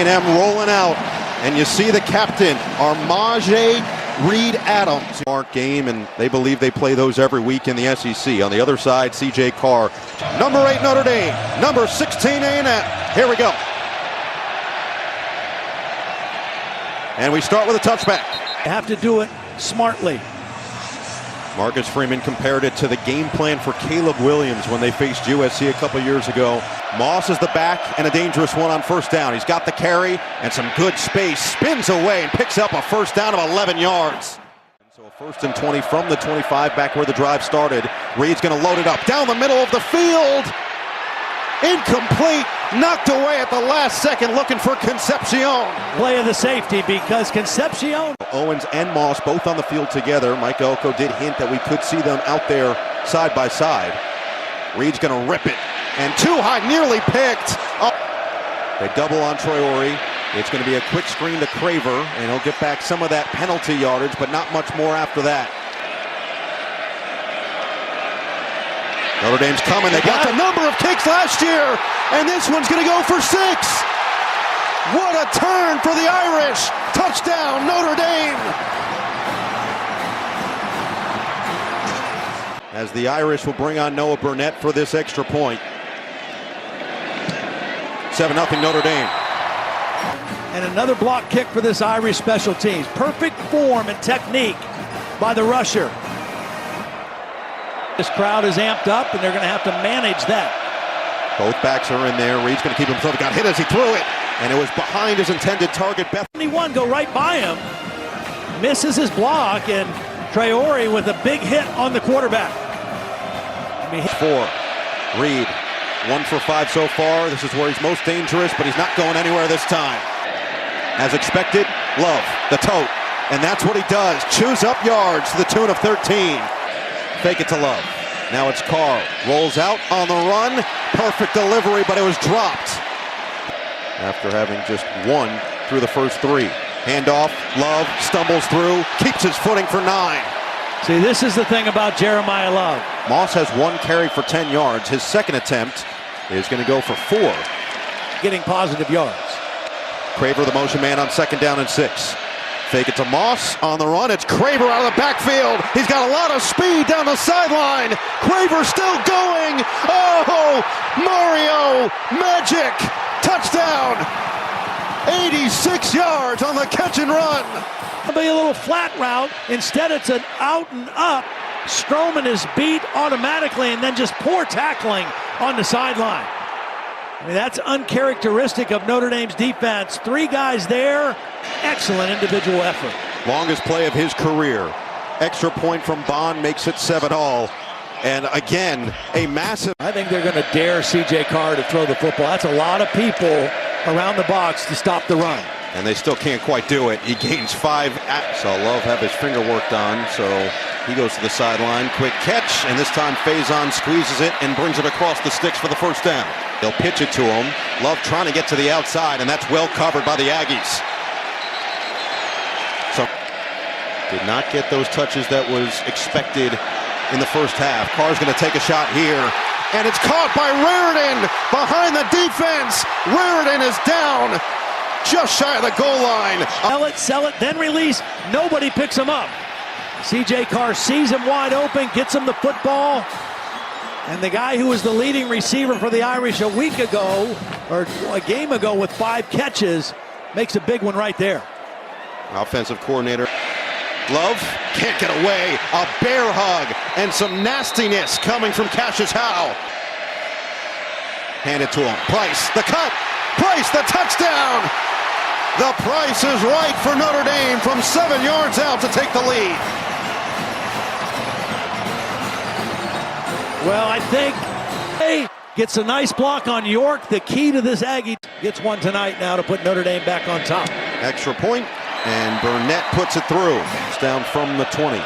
A&M rolling out, and you see the captain, Armaje Reed Adams. Mark game, and they believe they play those every week in the SEC. On the other side, C.J. Carr. Number 8, Notre Dame. Number 16, A&M. Here we go. And we start with a touchback. You have to do it smartly. Marcus Freeman compared it to the game plan for Caleb Williams when they faced USC a couple years ago. Moss is the back and a dangerous one on first down. He's got the carry and some good space. Spins away and picks up a first down of 11 yards. So a 1st and 20 from the 25 back where the drive started. Reed's going to load it up down the middle of the field. Incomplete. Knocked away at the last second, looking for Concepcion. Play of the safety because Concepcion. Owens and Moss both on the field together. Mike Elko did hint that we could see them out there side by side. Reed's going to rip it. And too high, nearly picked. Oh. They double on Traore. It's going to be a quick screen to Craver, and he'll get back some of that penalty yardage, but not much more after that. Notre Dame's coming. They got the number of kicks last year, and this one's going to go for 6. What a turn for the Irish. Touchdown, Notre Dame. As the Irish will bring on Noah Burnett for this extra point. 7-0 Notre Dame. And another block kick for this Irish special teams. Perfect form and technique by the rusher. This crowd is amped up, and they're going to have to manage that. Both backs are in there. Reed's going to keep himself. He got hit as he threw it, and it was behind his intended target. Anyone go right by him. Misses his block, and Traore with a big hit on the quarterback. 4. Reed, 1 for 5 so far. This is where he's most dangerous, but he's not going anywhere this time. As expected, Love, the tote, and that's what he does. Chews up yards to the tune of 13. Fake it to Love. Now it's Carr. Rolls out on the run. Perfect delivery, but it was dropped. After having just 1 through the first 3. Handoff. Love stumbles through. Keeps his footing for 9. See, this is the thing about Jeremiah Love. Moss has 1 carry for 10 yards. His second attempt is going to go for 4. Getting positive yards. Craver, the motion man on 2nd down and 6. Fake it to Moss on the run. It's Craver out of the backfield. He's got a lot of speed down the sideline. Craver still going. Oh, Mario Magic. Touchdown. 86 yards on the catch and run. It'll be a little flat route. Instead, it's an out and up. Stroman is beat automatically, and then just poor tackling on the sideline. I mean, that's uncharacteristic of Notre Dame's defense. 3 guys there. Excellent individual effort. Longest play of his career. Extra point from Bond makes it 7-all. And again, a massive... I think they're going to dare C.J. Carr to throw the football. That's a lot of people around the box to stop the run. And they still can't quite do it. He gains 5. So Love have his finger worked on. So he goes to the sideline. Quick catch. And this time Faison squeezes it and brings it across the sticks for the first down. They'll pitch it to him. Love trying to get to the outside, and that's well covered by the Aggies. So did not get those touches that was expected in the first half. Carr's going to take a shot here, and it's caught by Raritan behind the defense. Raritan is down just shy of the goal line. Sell it, then release. Nobody picks him up. C.J. Carr sees him wide open, gets him the football. And the guy who was the leading receiver for the Irish a week ago, or a game ago with 5 catches, makes a big one right there. Offensive coordinator. Love can't get away. A bear hug and some nastiness coming from Cassius Howe. Hand it to him. Price, the cut. Price, the touchdown. The price is right for Notre Dame from 7 yards out to take the lead. Well, I think he gets a nice block on York. The key to this Aggie gets one tonight now to put Notre Dame back on top. Extra point, and Burnett puts it through. It's down from the 20.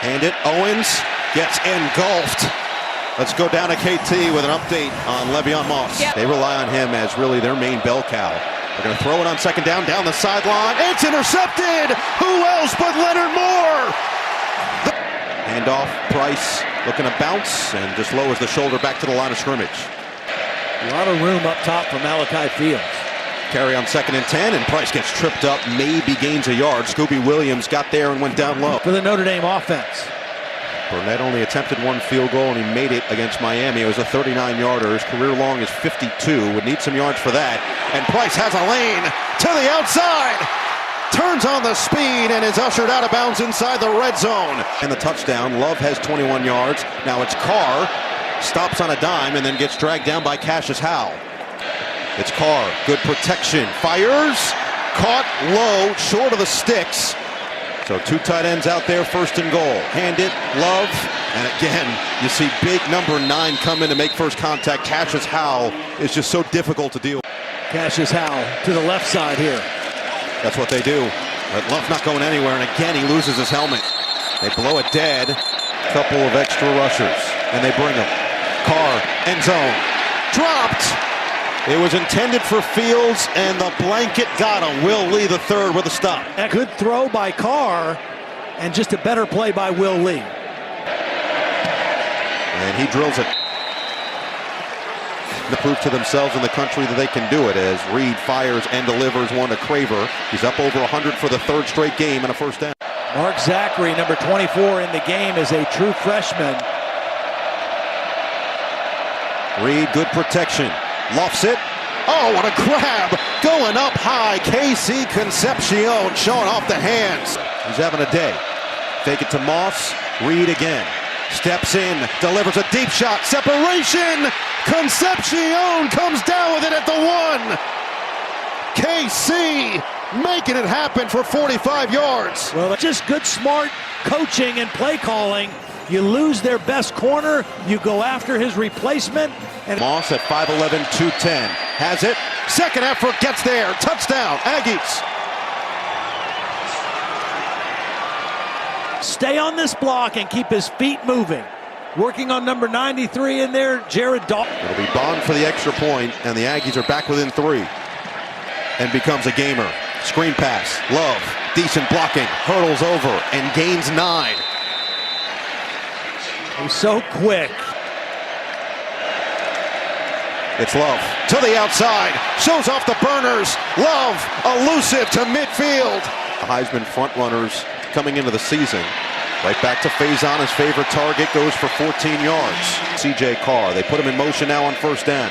Hand it, Owens gets engulfed. Let's go down to KT with an update on Le'Veon Moss. Yep. They rely on him as really their main bell cow. They're going to throw it on 2nd down the sideline. It's intercepted. Who else but Leonard Moore? Handoff, Price looking to bounce and just lowers the shoulder back to the line of scrimmage. A lot of room up top for Malachi Fields. Carry on 2nd and 10, and Price gets tripped up, maybe gains a yard. Scooby Williams got there and went down low. For the Notre Dame offense. Burnett only attempted 1 field goal, and he made it against Miami. It was a 39-yarder. His career long is 52. Would need some yards for that. And Price has a lane to the outside. Turns on the speed and is ushered out of bounds inside the red zone. And the touchdown. Love has 21 yards. Now it's Carr. Stops on a dime and then gets dragged down by Cassius Howell. It's Carr. Good protection. Fires. Caught low, short of the sticks. So 2 tight ends out there, 1st and goal. Hand it, Love, and again, you see big number 9 come in to make first contact. Cassius Howell is just so difficult to deal with. Cassius Howell to the left side here. That's what they do. But Love not going anywhere, and again, he loses his helmet. They blow it dead. Couple of extra rushers, and they bring him. Carr, end zone, dropped. It was intended for Fields, and the blanket got him. Will Lee III with a stop. A good throw by Carr, and just a better play by Will Lee. And he drills it. To prove to themselves in the country that they can do it, as Reed fires and delivers one to Craver. He's up over 100 for the 3rd straight game and a 1st down. Mark Zachary, number 24 in the game, is a true freshman. Reed, good protection. Lofts it. Oh, what a grab. Going up high. KC Concepcion showing off the hands. He's having a day. Fake it to Moss. Reed again. Steps in. Delivers a deep shot. Separation. Concepcion comes down with it at the 1. KC making it happen for 45 yards. Well, just good, smart coaching and play calling. You lose their best corner, you go after his replacement. And Moss at 5'11", 210. Has it. 2nd effort gets there. Touchdown, Aggies. Stay on this block and keep his feet moving. Working on number 93 in there, Jared Dalton. It'll be Bond for the extra point, and the Aggies are back within 3. And becomes a gamer. Screen pass. Love. Decent blocking. Hurdles over and gains 9. He's so quick. It's Love to the outside. Shows off the burners. Love elusive to midfield. The Heisman frontrunners coming into the season. Right back to Faison, his favorite target, goes for 14 yards. CJ Carr, they put him in motion now on 1st down.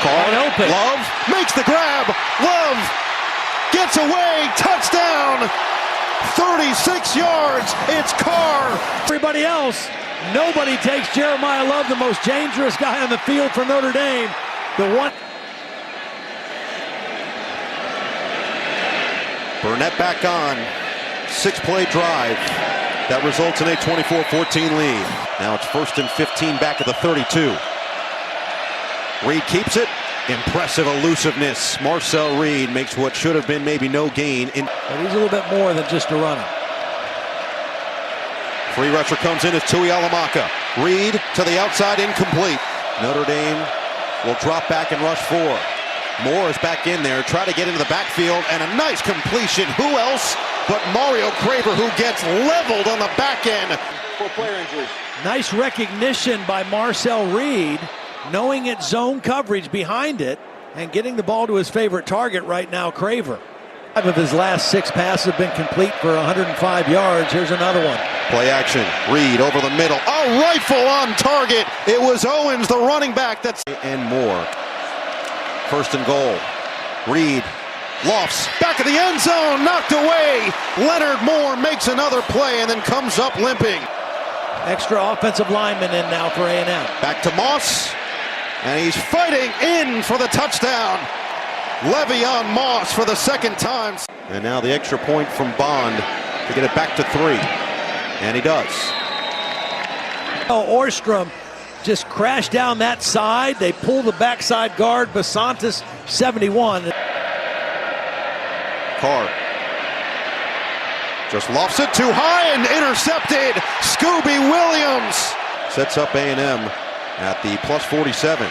Carr, open. Love makes the grab. Love gets away. Touchdown. 36 yards. It's Carr. Everybody else. Nobody takes Jeremiah Love, the most dangerous guy on the field for Notre Dame. The one. Burnett back on. 6-play drive. That results in a 24-14 lead. Now it's 1st and 15 back at the 32. Reed keeps it. Impressive elusiveness. Marcel Reed makes what should have been maybe no gain. But he's a little bit more than just a runner. Free rusher comes in as Tui Alamaka. Reed to the outside, incomplete. Notre Dame will drop back and rush 4. Moore is back in there, try to get into the backfield, and a nice completion. Who else but Mario Craver, who gets leveled on the back end for player injury. Nice recognition by Marcel Reed, knowing it's zone coverage behind it, and getting the ball to his favorite target right now, Craver. 5 of his last 6 passes have been complete for 105 yards. Here's another one. Play action. Reed over the middle. A rifle on target. It was Owens, the running back. That's and more. 1st and goal. Reed lofts back of the end zone. Knocked away. Leonard Moore makes another play and then comes up limping. Extra offensive lineman in now for A&M. Back to Moss. And he's fighting in for the touchdown. Le'Veon Moss for the 2nd time. And now the extra point from Bond to get it back to 3. And he does. Oh, Orstrom just crashed down that side. They pull the backside guard. Basantis, 71. Carr just lofts it too high and intercepted. Scooby Williams sets up A&M at the plus 47.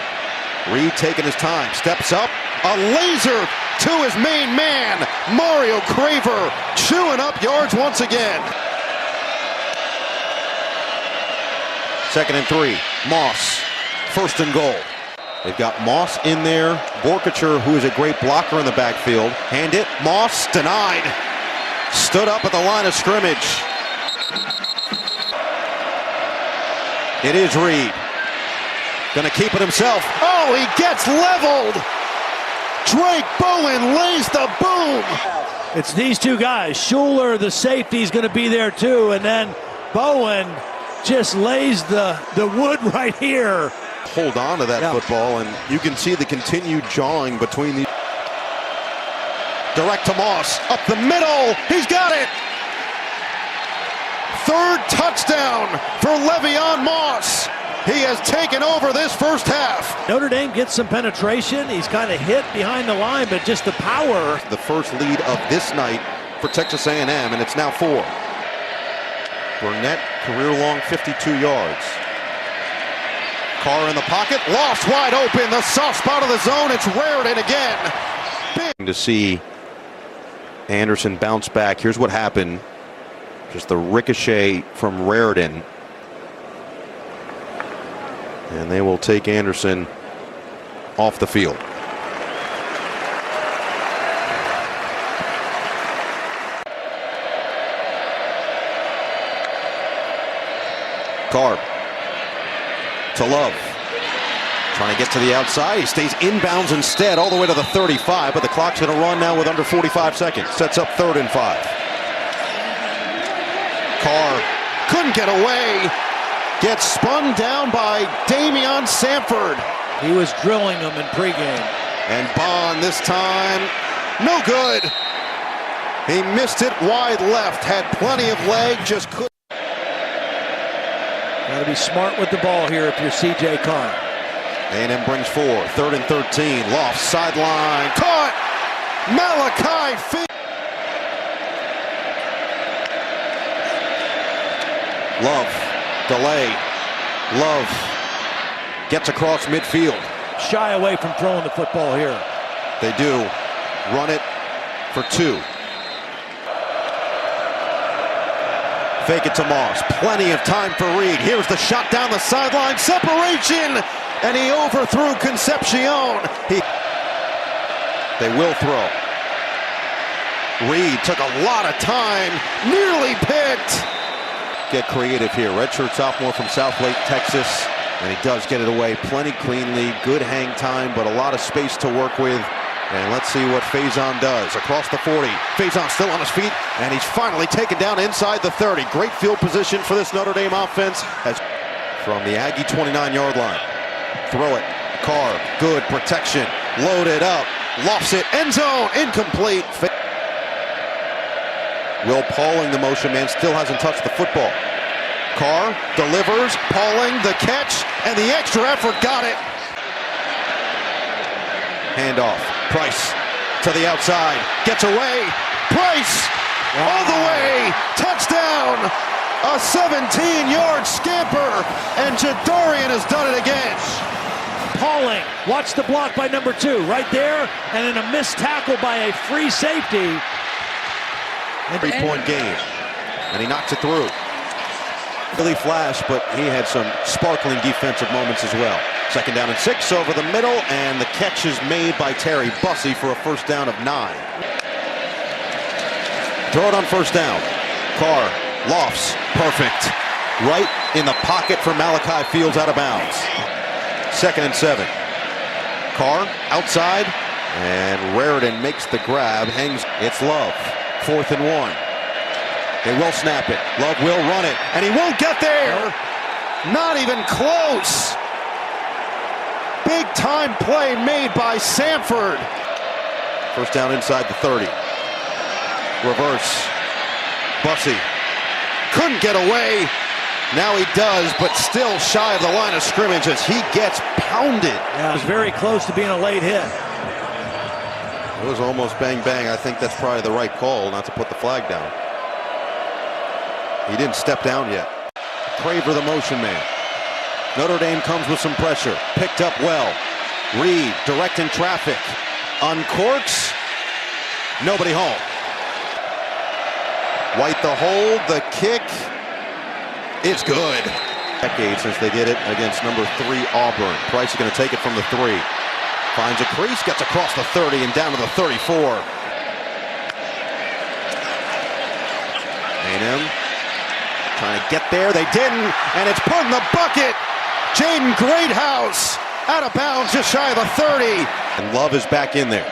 Reed taking his time, steps up. A laser to his main man, Mario Craver, chewing up yards once again. 2nd and 3, Moss, 1st and goal. They've got Moss in there. Borkacher, who is a great blocker in the backfield. Hand it. Moss denied. Stood up at the line of scrimmage. It is Reed. Gonna keep it himself. Oh, he gets leveled. Drake Bowen lays the boom. It's these two guys. Schuler, the safety, is going to be there too. And then Bowen just lays the wood right here. Hold on to that football, and you can see the continued jawing between the. Direct to Moss. Up the middle. He's got it. Third touchdown for Le'Veon Moss. He has taken over this first half. Notre Dame gets some penetration. He's kind of hit behind the line, but just the power. The first lead of this night for Texas A&M, and it's now 4. Burnett, career-long 52 yards. Carr in the pocket, lost wide open. The soft spot of the zone, it's Raritan again. Big. To see Anderson bounce back. Here's what happened. Just the ricochet from Raritan. And they will take Anderson off the field. Carr to Love. Trying to get to the outside. He stays inbounds instead all the way to the 35, but the clock's going to run now with under 45 seconds. Sets up 3rd and 5. Carr couldn't get away. Gets spun down by Damian Sanford. He was drilling them in pregame. And Bond this time, no good. He missed it wide left, had plenty of leg, just couldn't. Got to be smart with the ball here if you're C.J. Carr. A&M brings 4, 3rd and 13. Loft sideline, caught. Malachi Fee. Love. Delay. Love gets across midfield. Shy away from throwing the football here. They do. Run it for 2. Fake it to Moss. Plenty of time for Reed. Here's the shot down the sideline. Separation. And he overthrew Concepcion. They will throw. Reed took a lot of time. Nearly picked. Get creative here. Redshirt sophomore from Southlake, Texas, and he does get it away plenty cleanly. Good hang time, but a lot of space to work with. And let's see what Faison does. Across the 40. Faison still on his feet, and he's finally taken down inside the 30. Great field position for this Notre Dame offense. As from the Aggie 29-yard line. Throw it. Carr. Good protection. Loaded up. Lofts it. End zone. Incomplete. Will Pauling, the motion man, still hasn't touched the football. Carr delivers. Pauling, the catch, and the extra effort got it. Handoff. Price to the outside. Gets away. Price all the way. Touchdown. A 17-yard scamper, and Jadarian has done it again. Pauling, watch the block by number 2 right there, and then a missed tackle by a free safety. 3-point game, and he knocks it through. Really flashed, but he had some sparkling defensive moments as well. 2nd down and 6 over the middle, and the catch is made by Terry Bussey for a first down of 9. Throw it on 1st down. Carr lofts, perfect. Right in the pocket for Malachi Fields, out of bounds. 2nd and 7. Carr outside, and Raritan makes the grab, hangs. It's Love. 4th and 1. They will snap it. Love will run it, and he won't get there. Not even close. Big time play made by Sanford. 1st down inside the 30. Reverse. Bussey couldn't get away. Now he does, but still shy of the line of scrimmage as he gets pounded. Yeah, it was very close to being a late hit. It was almost bang bang. I think that's probably the right call, not to put the flag down. He didn't step down yet. Craver, the motion man. Notre Dame comes with some pressure. Picked up well. Reed directing traffic. Uncorks. Nobody home. White the hold. The kick is good. Decades since they did it against number 3 Auburn. Price is going to take it from the 3. Finds a crease, gets across the 30 and down to the 34. A&M trying to get there. They didn't, and it's put in the bucket. Jaden Greathouse out of bounds just shy of the 30. And Love is back in there.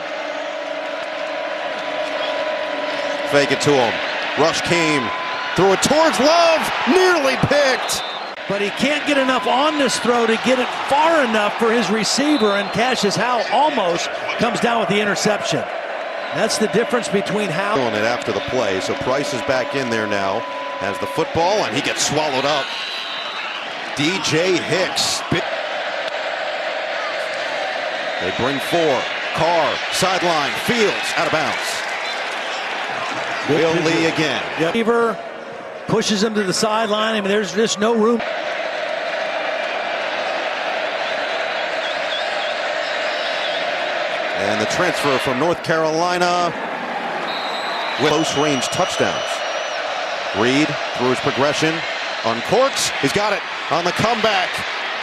Fake it to him. Rush came. Threw it towards Love. Nearly picked. But he can't get enough on this throw to get it far enough for his receiver, and Cassius Howe almost comes down with the interception. That's the difference between Howe. Doing it after the play, so Price is back in there now. Has the football, and he gets swallowed up. DJ Hicks. They bring 4. Carr, sideline, Fields, out of bounds. Will Lee again. Receiver pushes him to the sideline. I mean, there's just no room. And the transfer from North Carolina with close-range touchdowns. Reed through his progression, uncorks. He's got it on the comeback.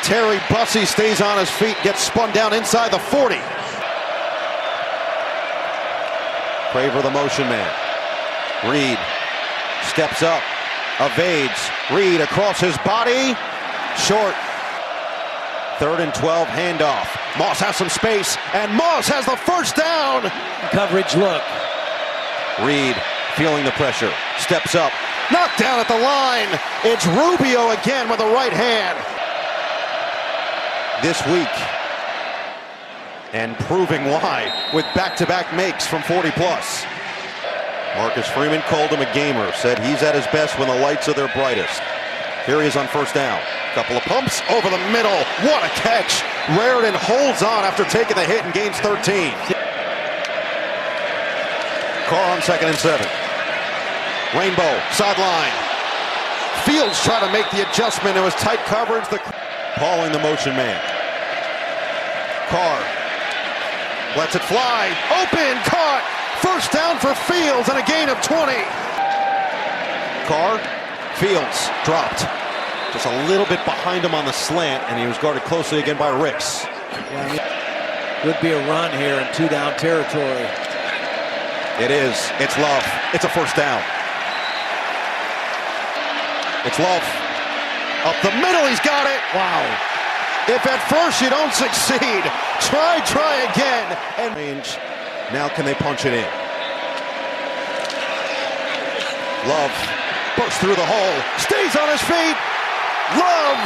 Terry Bussey stays on his feet, gets spun down inside the 40. Craver, the motion man. Reed steps up, evades. Reed across his body, short. 3rd and 12, handoff. Moss has some space, and Moss has the first down. Coverage look. Reed feeling the pressure, steps up, knocked down at the line. It's Rubio again with the right hand. This week, and proving why, with back-to-back makes from 40 plus. Marcus Freeman called him a gamer, said he's at his best when the lights are their brightest. Here he is on first down. Couple of pumps over the middle. What a catch. Raritan holds on after taking the hit and gains 13. Carr on 2nd and 7. Rainbow, sideline. Fields trying to make the adjustment. It was tight coverage. Pauling the motion man. Carr lets it fly. Open, caught. First down for Fields and a gain of 20. Carr, Fields dropped. Just a little bit behind him on the slant, and he was guarded closely again by Ricks. Yeah, could be a run here in 2-down territory. It is. It's Love. It's a first down. It's Love. Up the middle, he's got it. Wow. If at first you don't succeed, try again. And range. Now can they punch it in? Love bursts through the hole, stays on his feet. Love,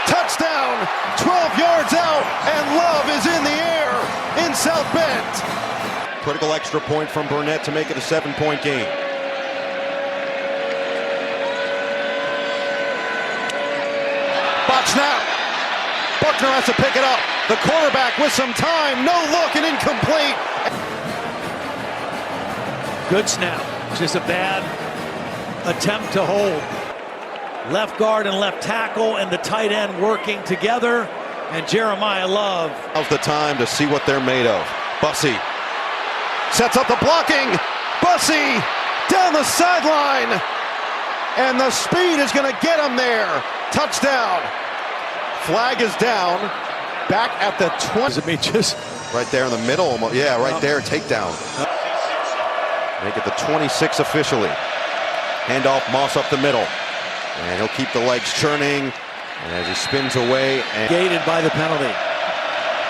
touchdown, 12 yards out, and Love is in the air in South Bend. Critical extra point from Burnett to make it a 7-point game. Bot snap. Buckner has to pick it up. The quarterback with some time, no look and incomplete. Good snap, just a bad attempt to hold. Left guard and left tackle and the tight end working together, and Jeremiah Love. Now's the time to see what they're made of. Bussey sets up the blocking. Bussey down the sideline, and the speed is going to get him there. Touchdown. Flag is down. Back at the 20. I mean, just right there in the middle. Yeah, right there. Takedown. Make it the 26 officially. Handoff, Moss up the middle. And he'll keep the legs churning. And as he spins away. And gated by the penalty.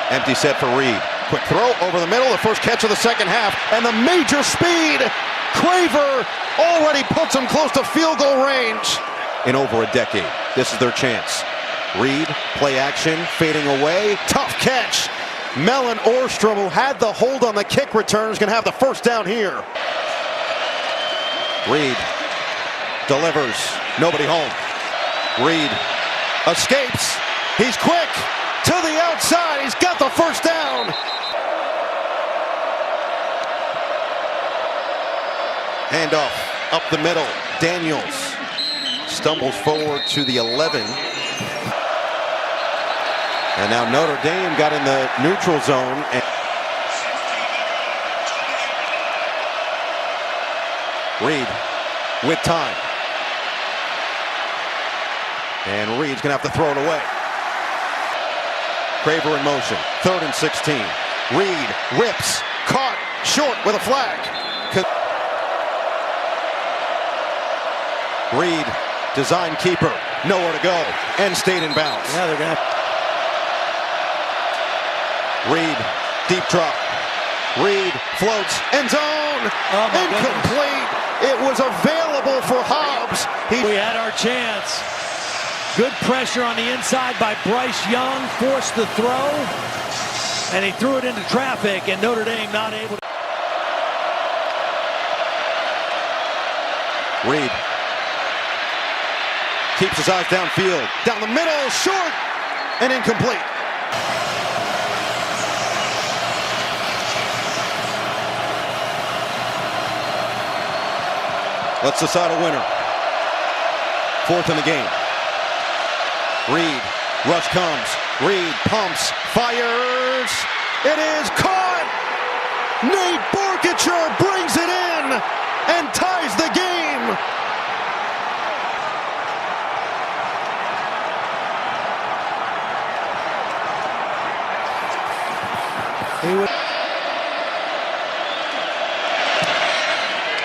Empty set for Reed. Quick throw over the middle. The first catch of the second half. And the major speed. Craver already puts him close to field goal range. In over a decade. This is their chance. Reed, play action, fading away. Tough catch. Mellon Orstrom, who had the hold on the kick return, is going to have the first down here. Reed delivers. Nobody home. Reed escapes. He's quick to the outside. He's got the first down. Handoff up the middle. Daniels stumbles forward to the 11. And now Notre Dame got in the neutral zone. And Reed with time. And Reed's going to have to throw it away. Craver in motion. 3rd and 16. Reed whips. Caught. Short with a flag. Reed, design keeper. Nowhere to go. And stayed in bounds. Yeah, they're going to. Reed, deep drop. Reed floats. End zone. Oh, incomplete. It was available for Hobbs. We had our chance. Good pressure on the inside by Bryce Young. Forced the throw. And he threw it into traffic. And Notre Dame not able to. Reed keeps his eyes downfield. Down the middle. Short. And incomplete. Let's decide a winner. 4th in the game. Reed, rush comes. Reed pumps, fires. It is caught. Nate Borkacher brings it in and ties the game.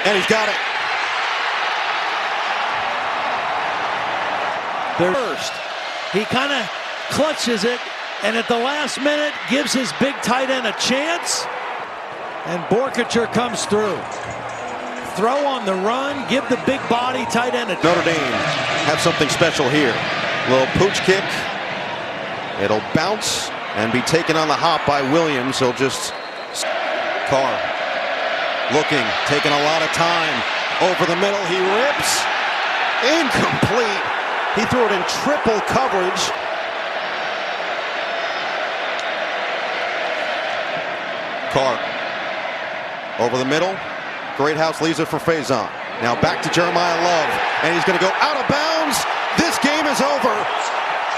And he's got it. First, he kind of clutches it, and at the last minute gives his big tight end a chance, and Borkacher comes through. Throw on the run, give the big body tight end a chance. Notre Dame have something special here. Little pooch kick. It'll bounce and be taken on the hop by Williams. He'll just... Carr looking, taking a lot of time. Over the middle, he rips. Incomplete. He threw it in triple coverage. Carr over the middle. Greathouse leaves it for Faison. Now back to Jeremiah Love, and he's going to go out of bounds. This game is over.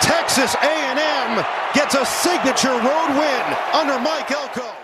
Texas A&M gets a signature road win under Mike Elko.